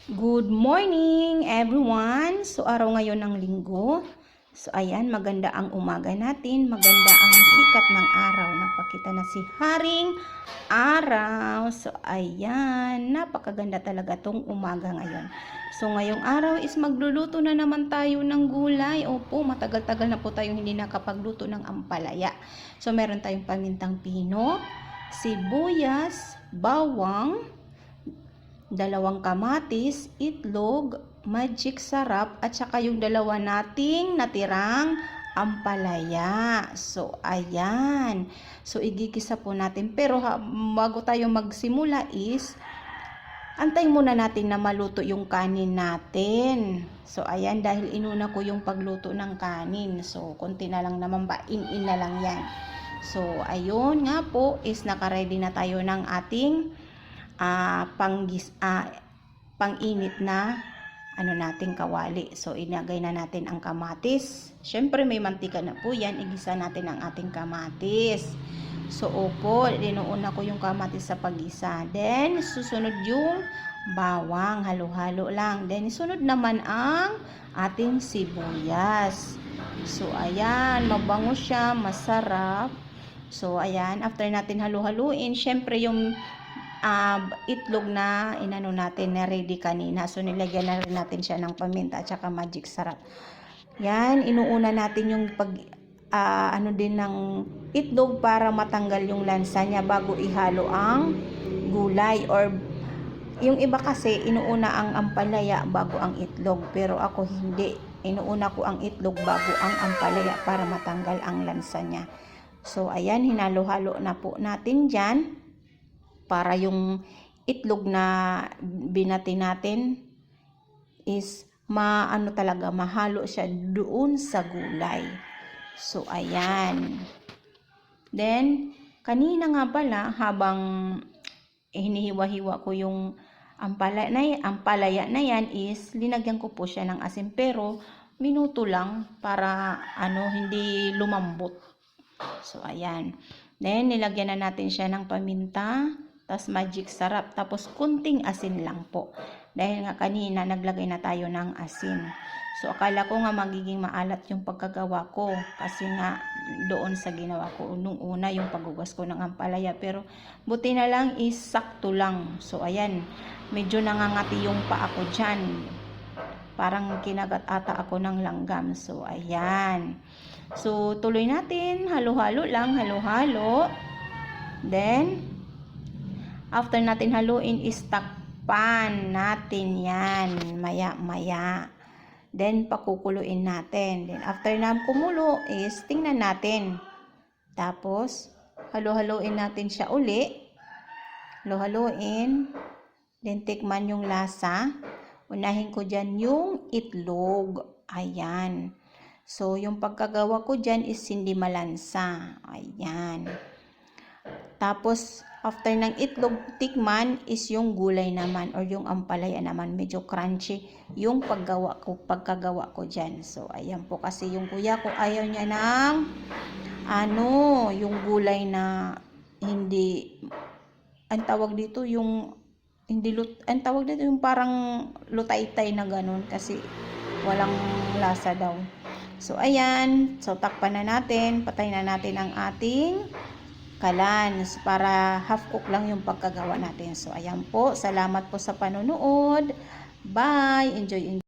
Good morning everyone! So araw ngayon ng linggo. So ayan, maganda ang umaga natin, maganda ang sikat ng araw. Nagpakita na si Haring Araw. So ayan, napakaganda talaga tong umaga ngayon. So ngayong araw is magluluto na naman tayo ng gulay. Opo, matagal-tagal na po tayong hindi nakapagluto ng ampalaya. So meron tayong pamintang pino, sibuyas, bawang, dalawang kamatis, itlog, magic sarap, at saka yung dalawa nating natirang ampalaya. So, ayan. So, igigisa po natin. Pero bago tayo magsimula is, antayin muna natin na maluto yung kanin natin. So, ayan, dahil inuna ko yung pagluto ng kanin. So, konti na lang naman ba, in na lang yan. So, ayun nga po is nakaready na tayo ng ating pang-init na nating kawali. So inagay na natin ang kamatis. Syempre may mantika na po yan. Igisa natin ang ating kamatis. So opo, dinuuna ko yung kamatis sa pag-isa. Then susunod yung bawang, halo-halo lang. Then sunod naman ang ating sibuyas. So ayan, mabango siya, masarap. So ayan, after natin halo-haluin, syempre yung itlog na inano natin na ready kanina. So nilagyan na rin natin siya ng paminta at saka magic sarap. Yan, inuuna natin yung din ng itlog para matanggal yung lansa niya bago ihalo ang gulay. Or yung iba kasi inuuna ang ampalaya bago ang itlog, pero ako hindi. Inuuna ko ang itlog bago ang ampalaya para matanggal ang lansa niya. So ayan, hinalo-halo na po natin dyan para yung itlog na binati natin is talaga mahalo siya doon sa gulay. So ayan. Then kanina nga pala habang hinihiwa-hiwa ko yung ampalaya na yan is linagyan ko po siya ng asin, pero minuto lang para hindi lumambot. So ayan. Then nilagyan na natin siya ng paminta, tas magic sarap, tapos kunting asin lang po. Dahil nga kanina naglagay na tayo ng asin. So akala ko nga magiging maalat yung pagkagawa ko, kasi nga doon sa ginawa ko nung una yung paghugas ko ng ampalaya, pero buti na lang is sakto lang. So ayan, medyo nangangati yung paa ko dyan. Parang kinagat ata ako ng langgam. So ayan. So tuloy natin, halo-halo lang, halo-halo. Then after natin haluin is takpan natin yan maya-maya. Then pakukuluin natin. Then after na kumulo is tingnan natin. Tapos halo-haluin natin siya uli. Halo-haluin. Then tikman yung lasa. Unahin ko dyan yung itlog. Ayan. So yung pagkagawa ko dyan is hindi malansa. Ayan. Tapos after ng itlog tikman is yung gulay naman or yung ampalaya naman, medyo crunchy yung pagkagawa ko dyan. So ayan po, kasi yung kuya ko ayaw niya ng yung gulay na hindi, ang tawag dito yung yung parang lutay-tay na ganun, kasi walang lasa daw. So ayan, so takpan na natin, patay na natin ang ating kalan para half cook lang yung pagkagawa natin. So ayan po, salamat po sa panonood. Bye! Enjoy.